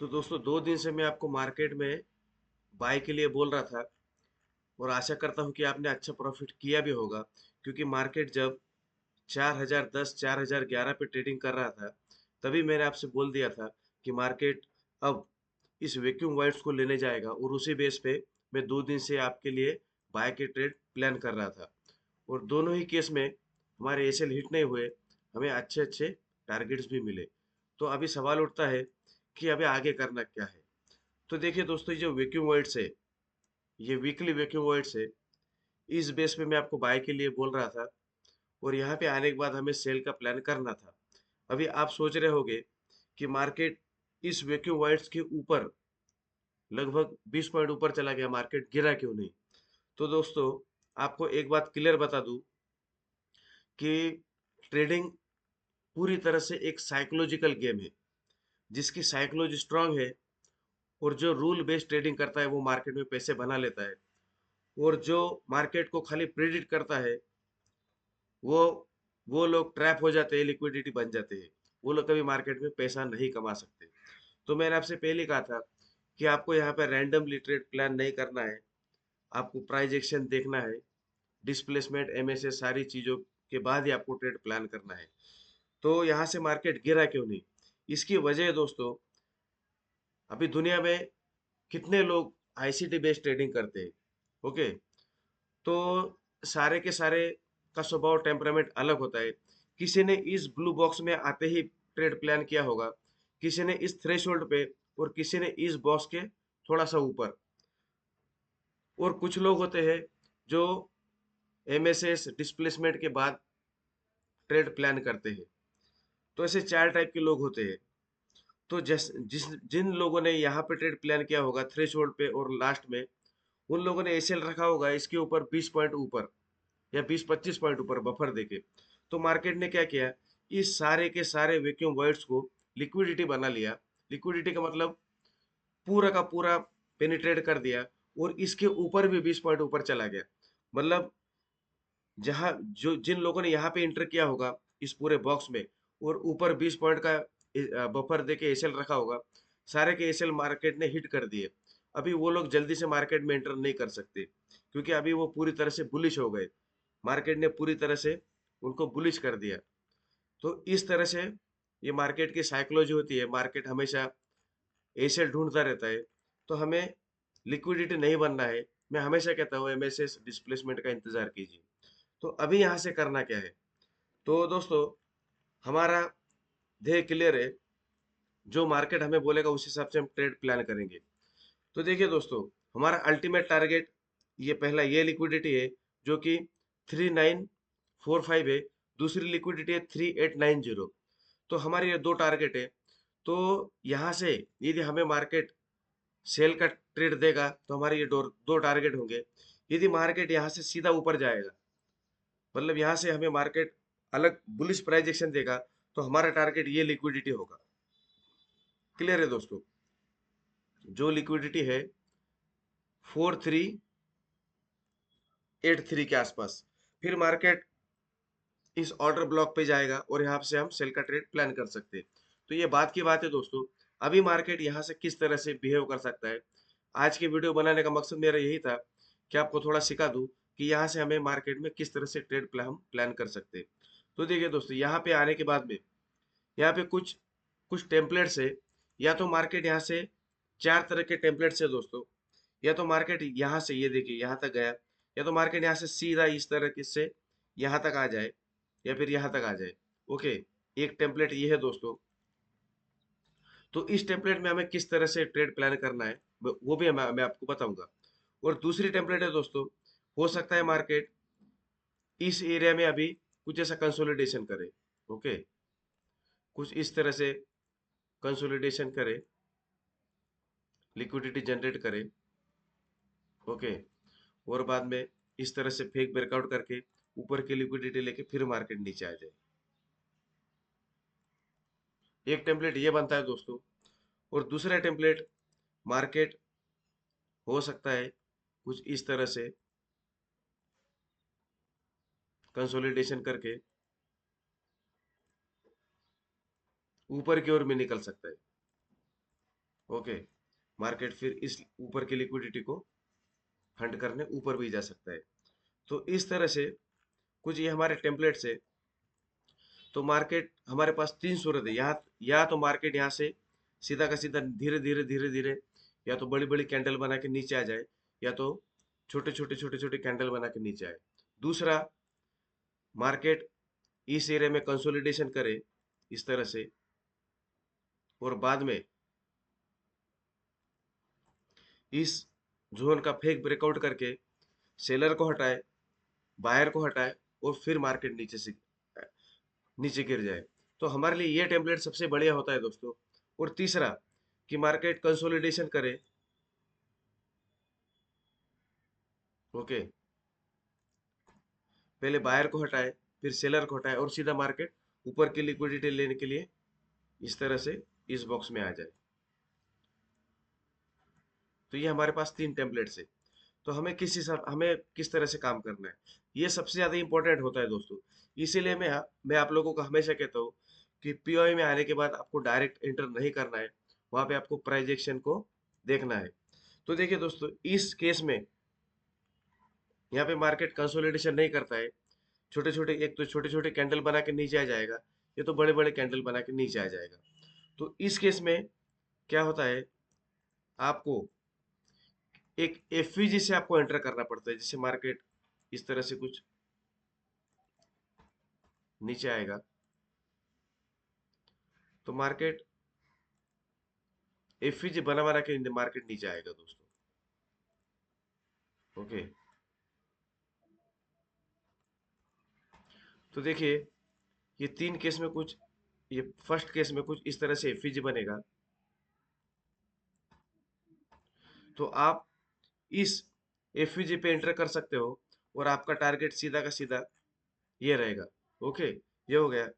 तो दोस्तों 2 दिन से मैं आपको मार्केट में बाय के लिए बोल रहा था और आशा करता हूँ कि आपने अच्छा प्रॉफिट किया भी होगा, क्योंकि मार्केट जब 4010 4011 पे ट्रेडिंग कर रहा था, तभी मैंने आपसे बोल दिया था कि मार्केट अब इस वैक्यूम वाइट्स को लेने जाएगा, और उसी बेस पे मैं 2 दिन से आपके लिए बाय के ट्रेड प्लान कर रहा था। और दोनों ही केस में हमारे एसएल हिट नहीं हुए, हमें अच्छे अच्छे टारगेट्स भी मिले। तो अभी सवाल उठता है कि अभी आगे करना क्या है। तो देखिए दोस्तों, ये जो वैक्यूम वाइट्स है, ये वीकली वैक्यूम वाइट्स है, इस बेस पे मैं आपको बाय के लिए बोल रहा था, और यहाँ पे आने के बाद हमें सेल का प्लान करना था। अभी आप सोच रहे होंगे कि मार्केट इस वैक्यूम वाइट्स के ऊपर लगभग 20 पॉइंट ऊपर चला गया, मार्केट गिरा क्यों नहीं। तो दोस्तों, आपको एक बात क्लियर बता दूं कि ट्रेडिंग पूरी तरह से एक साइकोलॉजिकल गेम है। जिसकी साइकोलॉजी स्ट्रांग है और जो रूल बेस्ड ट्रेडिंग करता है, वो मार्केट में पैसे बना लेता है। और जो मार्केट को खाली प्रिडिक्ट करता है, वो वो लोग ट्रैप हो जाते हैं, लिक्विडिटी बन जाते हैं। वो लोग कभी मार्केट में पैसा नहीं कमा सकते। तो मैंने आपसे पहले कहा था कि आपको यहाँ पे रैंडमली ट्रेड प्लान नहीं करना है, आपको प्राइस एक्शन देखना है, डिस्प्लेसमेंट एमएसए सारी चीजों के बाद ही आपको ट्रेड प्लान करना है। तो यहाँ से मार्केट गिरा क्यों नहीं, इसकी वजह है दोस्तों, अभी दुनिया में कितने लोग आईसीटी बेस्ड ट्रेडिंग करते हैं। ओके, तो सारे के सारे का स्वभाव टेम्परामेंट अलग होता है। किसी ने इस ब्लू बॉक्स में आते ही ट्रेड प्लान किया होगा, किसी ने इस थ्रेशोल्ड पे, और किसी ने इस बॉक्स के थोड़ा सा ऊपर। और कुछ लोग होते हैं जो एमएसएस डिस्प्लेसमेंट के बाद ट्रेड प्लान करते हैं। तो ऐसे 4 टाइप के लोग होते हैं। तो जिन लोगों ने यहाँ पे ट्रेड प्लान किया होगा थ्रेशोल्ड पे और लास्ट में, उन लोगों ने एसएल रखा होगा इसके ऊपर 20 पॉइंट ऊपर या 20-25 पॉइंट ऊपर बफर देके। तो मार्केट ने क्या किया, इस सारे के सारे वैक्यूम वर्ड्स को लिक्विडिटी बना लिया। लिक्विडिटी का मतलब पूरा का पूरा पेनिट्रेट कर दिया, और इसके ऊपर भी 20 पॉइंट ऊपर चला गया। मतलब जहां जो जिन लोगों ने यहाँ पे इंटर किया होगा इस पूरे बॉक्स में, और ऊपर 20 पॉइंट का बफर देके एसएल रखा होगा, सारे के एसएल मार्केट ने हिट कर दिए। अभी वो लोग जल्दी से मार्केट में एंटर नहीं कर सकते, क्योंकि अभी वो पूरी तरह से बुलिश हो गए। मार्केट ने पूरी तरह से उनको बुलिश कर दिया। तो इस तरह से ये मार्केट की साइकोलॉजी होती है। मार्केट हमेशा एसेट ढूंढता रहता है। तो हमें लिक्विडिटी नहीं बनना है। मैं हमेशा कहता हूँ एमएसएस डिस्प्लेसमेंट का इंतजार कीजिए। तो अभी यहाँ से करना क्या है, तो दोस्तों, हमारा ध्येय क्लियर है। जो मार्केट हमें बोलेगा उस हिसाब से हम ट्रेड प्लान करेंगे। तो देखिए दोस्तों, हमारा अल्टीमेट टारगेट ये पहला ये लिक्विडिटी है, जो कि 3945 है। दूसरी लिक्विडिटी है 3890। तो हमारे ये दो टारगेट है। तो यहाँ से यदि हमें मार्केट सेल का ट्रेड देगा, तो हमारे ये दो दो टारगेट होंगे। यदि मार्केट यहाँ से सीधा ऊपर जाएगा, मतलब यहाँ से हमें मार्केट अलग बुलिश प्राइस एक्शन देगा, तो हमारा टारगेट ये लिक्विडिटी होगा। क्लियर है दोस्तों, जो लिक्विडिटी है 4383 के आसपास। फिर मार्केट इस ऑर्डर ब्लॉक पे जाएगा, और यहाँ से हम सेल का ट्रेड प्लान कर सकते हैं। तो ये बात की बात है दोस्तों। अभी मार्केट यहाँ से किस तरह से बिहेव कर सकता है, आज की वीडियो बनाने का मकसद मेरा यही था कि आपको थोड़ा सिखा दूं कि यहाँ से हमें मार्केट में किस तरह से ट्रेड प्लान हम प्लान कर सकते हैं। तो देखिए दोस्तों, यहाँ पे आने के बाद में यहाँ पे कुछ कुछ टेम्पलेट्स है। या तो मार्केट यहाँ से 4 तरह के टेम्पलेट्स है दोस्तों। या तो मार्केट यहाँ से, ये देखिए यहाँ तक गया, या तो मार्केट यहाँ से सीधा इस तरह के से यहाँ तक आ जाए, या फिर यहाँ तक आ जाए। ओके, एक टेम्पलेट ये है दोस्तों। तो इस टेम्पलेट में हमें किस तरह से ट्रेड प्लान करना है, वो भी मैं आपको बताऊंगा। और दूसरी टेम्पलेट है दोस्तों, हो सकता है मार्केट इस एरिया में अभी कुछ ऐसा कंसोलिडेशन करे। ओके, कुछ इस तरह से कंसोलिडेशन करे, लिक्विडिटी जनरेट करे। ओके, और बाद में इस तरह से फेक ब्रेकआउट करके ऊपर की लिक्विडिटी लेके फिर मार्केट नीचे आ जाए। एक टेम्पलेट ये बनता है दोस्तों। और दूसरा टेम्पलेट, मार्केट हो सकता है कुछ इस तरह से कंसोलिडेशन करके ऊपर की ओर में निकल सकता है। ओके, मार्केट फिर इस ऊपर की लिक्विडिटी को फंड करने ऊपर भी जा सकता है। तो इस तरह से कुछ ये हमारे टेम्पलेट्स है। तो मार्केट हमारे पास तीन सूरत है, यहाँ या तो मार्केट यहाँ से सीधा का सीधा धीरे धीरे धीरे धीरे या तो बड़ी बड़ी कैंडल बना के नीचे आ जाए, या तो छोटे छोटे कैंडल बना के नीचे आए। दूसरा, मार्केट इस एरिया में कंसोलिडेशन करे इस तरह से, और बाद में इस जोन का फेक ब्रेकआउट करके सेलर को हटाए, बायर को हटाए, और फिर मार्केट नीचे से नीचे गिर जाए। तो हमारे लिए ये टेम्पलेट सबसे बढ़िया होता है दोस्तों। और तीसरा, कि मार्केट कंसोलिडेशन करे। ओके, पहले बायर को हटाए, फिर सेलर को हटाए, और सीधा मार्केट ऊपर की लिक्विडिटी लेने के लिए इस तरह से इस बॉक्स में आ जाए। तो ये हमारे पास तीन टेम्पलेट्स है। तो हमें किस तरह से काम करना है, ये सबसे ज्यादा इंपॉर्टेंट होता है दोस्तों। इसीलिए मैं आप लोगों को हमेशा कहता हूँ कि पीओआई में आने के बाद आपको डायरेक्ट एंटर नहीं करना है, वहां पे आपको प्राइस एक्शन को देखना है। तो देखिए दोस्तों, इस केस में यहाँ पे मार्केट कंसोलिडेशन नहीं करता है। छोटे छोटे, एक तो छोटे छोटे कैंडल बना के नीचे आ जाएगा, ये तो बड़े बड़े कैंडल बना के नीचे आ जाएगा। तो इस केस में क्या होता है, आपको एक एफवीजी से आपको एंटर करना पड़ता है। जैसे मार्केट इस तरह से कुछ नीचे आएगा, तो मार्केट एफवीजी बना बना के मार्केट नीचे आएगा दोस्तों। ओके, तो देखिए, ये तीन केस में कुछ, ये फर्स्ट केस में कुछ इस तरह से एफवीजी बनेगा। तो आप इस एफवीजी पे एंटर कर सकते हो, और आपका टारगेट सीधा का सीधा ये रहेगा। ओके, ये हो गया।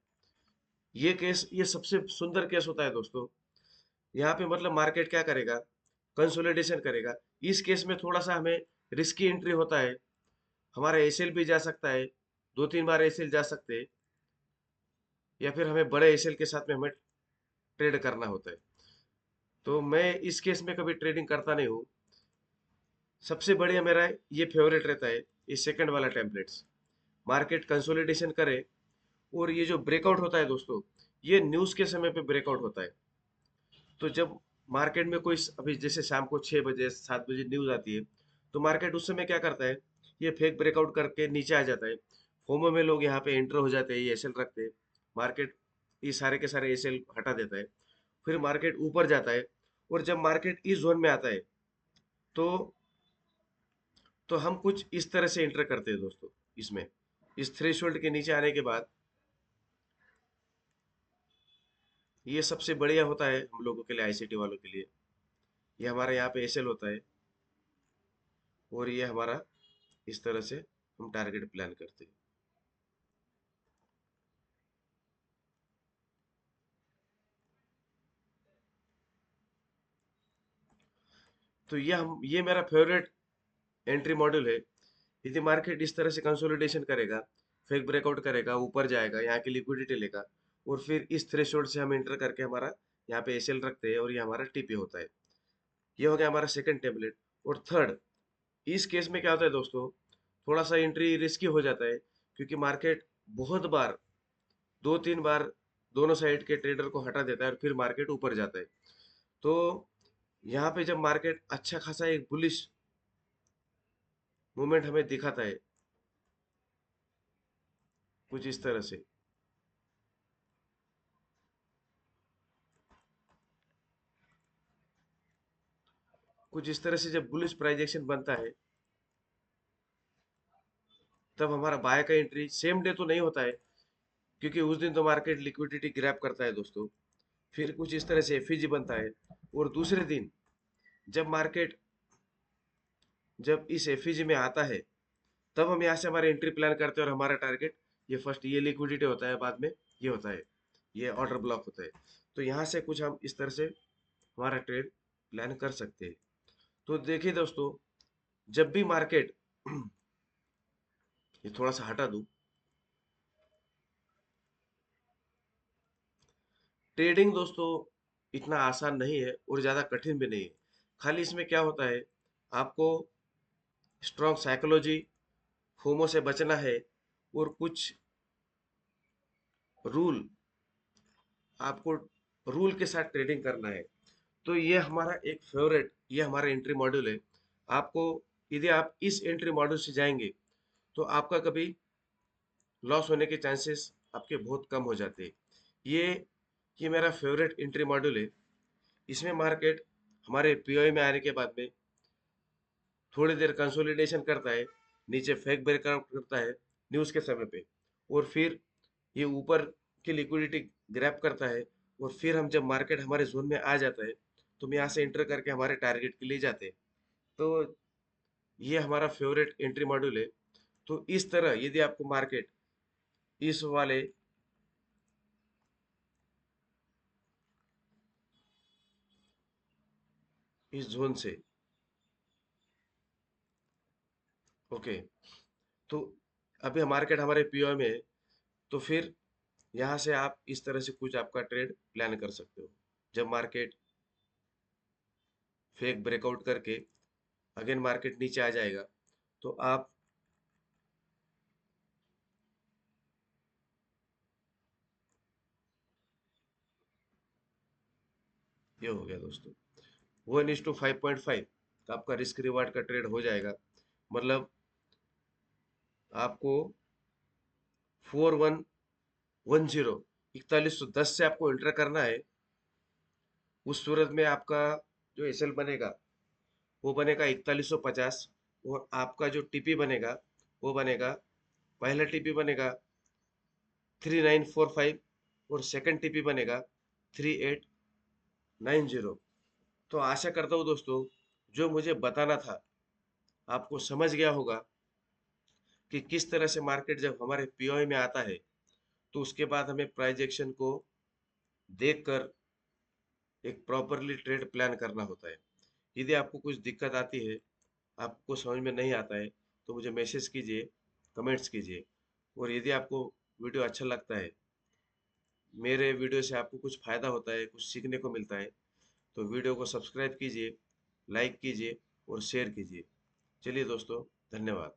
ये केस, ये सबसे सुंदर केस होता है दोस्तों। यहाँ पे मतलब मार्केट क्या करेगा, कंसोलिडेशन करेगा। इस केस में थोड़ा सा हमें रिस्की एंट्री होता है। हमारा एसएल भी जा सकता है, दो तीन बार एसएल जा सकते हैं, या फिर हमें बड़े एसएल के साथ में हमें ट्रेड करना होता है। तो मैं इस केस में कभी ट्रेडिंग करता नहीं हूँ। सबसे बढ़िया मेरा ये फेवरेट रहता है, ये सेकंड वाला टेम्पलेट्स। मार्केट कंसोलिडेशन करे, और ये जो ब्रेकआउट होता है दोस्तों, ये न्यूज के समय पे ब्रेकआउट होता है। तो जब मार्केट में कोई अभी जैसे शाम को 6 बजे 7 बजे न्यूज आती है, तो मार्केट उस समय क्या करता है, ये फेक ब्रेकआउट करके नीचे आ जाता है। फोमो में लोग यहाँ पे एंटर हो जाते हैं, ये एसएल रखते हैं। मार्केट ये सारे के सारे एसएल हटा देता है, फिर मार्केट ऊपर जाता है। और जब मार्केट इस जोन में आता है, तो हम कुछ इस तरह से एंटर करते हैं दोस्तों। इसमें इस थ्रेशोल्ड के नीचे आने के बाद, ये सबसे बढ़िया होता है हम लोगों के लिए, आईसीटी वालों के लिए। ये हमारा यहाँ पे एसएल होता है, और ये हमारा इस तरह से हम टारगेट प्लान करते हैं। तो ये मेरा फेवरेट एंट्री मॉड्यूल है। यदि मार्केट इस तरह से कंसोलिडेशन करेगा, फेक ब्रेकआउट करेगा, ऊपर जाएगा, यहाँ की लिक्विडिटी लेगा, और फिर इस थ्रेशोल्ड से हम एंटर करके हमारा यहाँ पे एसएल रखते हैं, और ये हमारा टीपी होता है। ये हो गया हमारा सेकंड टेम्पलेट। और थर्ड, इस केस में क्या होता है दोस्तों, थोड़ा सा एंट्री रिस्की हो जाता है, क्योंकि मार्केट बहुत बार, दो तीन बार दोनों साइड के ट्रेडर को हटा देता है, और फिर मार्केट ऊपर जाता है। तो यहाँ पे जब मार्केट अच्छा खासा एक बुलिश मूवमेंट हमें दिखाता है, कुछ इस तरह से, कुछ इस तरह से जब बुलिश प्राइस एक्शन बनता है, तब हमारा बाय का एंट्री सेम डे तो नहीं होता है, क्योंकि उस दिन तो मार्केट लिक्विडिटी ग्रैब करता है दोस्तों। फिर कुछ इस तरह से एफईजी बनता है, और दूसरे दिन जब मार्केट, जब इस एफईजी में आता है, तब हम यहाँ से हमारे एंट्री प्लान करते हैं, और हमारा टारगेट ये फर्स्ट ये लिक्विडिटी होता है, बाद में ये होता है, ये ऑर्डर ब्लॉक होता है। तो यहाँ से कुछ हम इस तरह से हमारा ट्रेड प्लान कर सकते हैं। तो देखिए दोस्तों, जब भी मार्केट ये थोड़ा सा हटा दूं, ट्रेडिंग दोस्तों इतना आसान नहीं है और ज़्यादा कठिन भी नहीं है। खाली इसमें क्या होता है, आपको स्ट्रॉन्ग साइकोलॉजी, फोमो से बचना है और कुछ रूल, आपको रूल के साथ ट्रेडिंग करना है। तो ये हमारा एक फेवरेट, ये हमारा एंट्री मॉड्यूल है। आपको, यदि आप इस एंट्री मॉड्यूल से जाएंगे तो आपका कभी लॉस होने के चांसेस आपके बहुत कम हो जाते हैं। ये मेरा फेवरेट एंट्री मॉड्यूल है। इसमें मार्केट हमारे पीओई में आने के बाद में थोड़ी देर कंसोलिडेशन करता है, नीचे फेक ब्रेकआउट करता है न्यूज़ के समय पे, और फिर ये ऊपर की लिक्विडिटी ग्रैब करता है, और फिर हम जब मार्केट हमारे जोन में आ जाता है तो हम यहाँ से एंटर करके हमारे टारगेट के लिए जाते हैं। तो ये हमारा फेवरेट एंट्री मॉड्यूल है। तो इस तरह यदि आपको मार्केट इस वाले इस जोन से, ओके, तो अभी मार्केट हमारे पीओ में है, तो फिर यहाँ से आप इस तरह से कुछ आपका ट्रेड प्लान कर सकते हो। जब मार्केट फेक ब्रेकआउट करके अगेन मार्केट नीचे आ जाएगा तो आप, ये हो गया दोस्तों, 1:5.5 का आपका रिस्क रिवार्ड का ट्रेड हो जाएगा। मतलब आपको 4110, 4110 से आपको एंटर करना है। उस सूरत में आपका जो एसएल बनेगा वो बनेगा 4150, और आपका जो टीपी बनेगा वो बनेगा, पहला टीपी बनेगा 3945 और सेकंड टीपी बनेगा 3890। तो आशा करता हूँ दोस्तों, जो मुझे बताना था आपको समझ गया होगा कि किस तरह से मार्केट जब हमारे पीओआई में आता है तो उसके बाद हमें प्राइस एक्शन को देखकर एक प्रॉपरली ट्रेड प्लान करना होता है। यदि आपको कुछ दिक्कत आती है, आपको समझ में नहीं आता है, तो मुझे मैसेज कीजिए, कमेंट्स कीजिए। और यदि आपको वीडियो अच्छा लगता है, मेरे वीडियो से आपको कुछ फ़ायदा होता है, कुछ सीखने को मिलता है, तो वीडियो को सब्सक्राइब कीजिए, लाइक कीजिए और शेयर कीजिए। चलिए दोस्तों, धन्यवाद।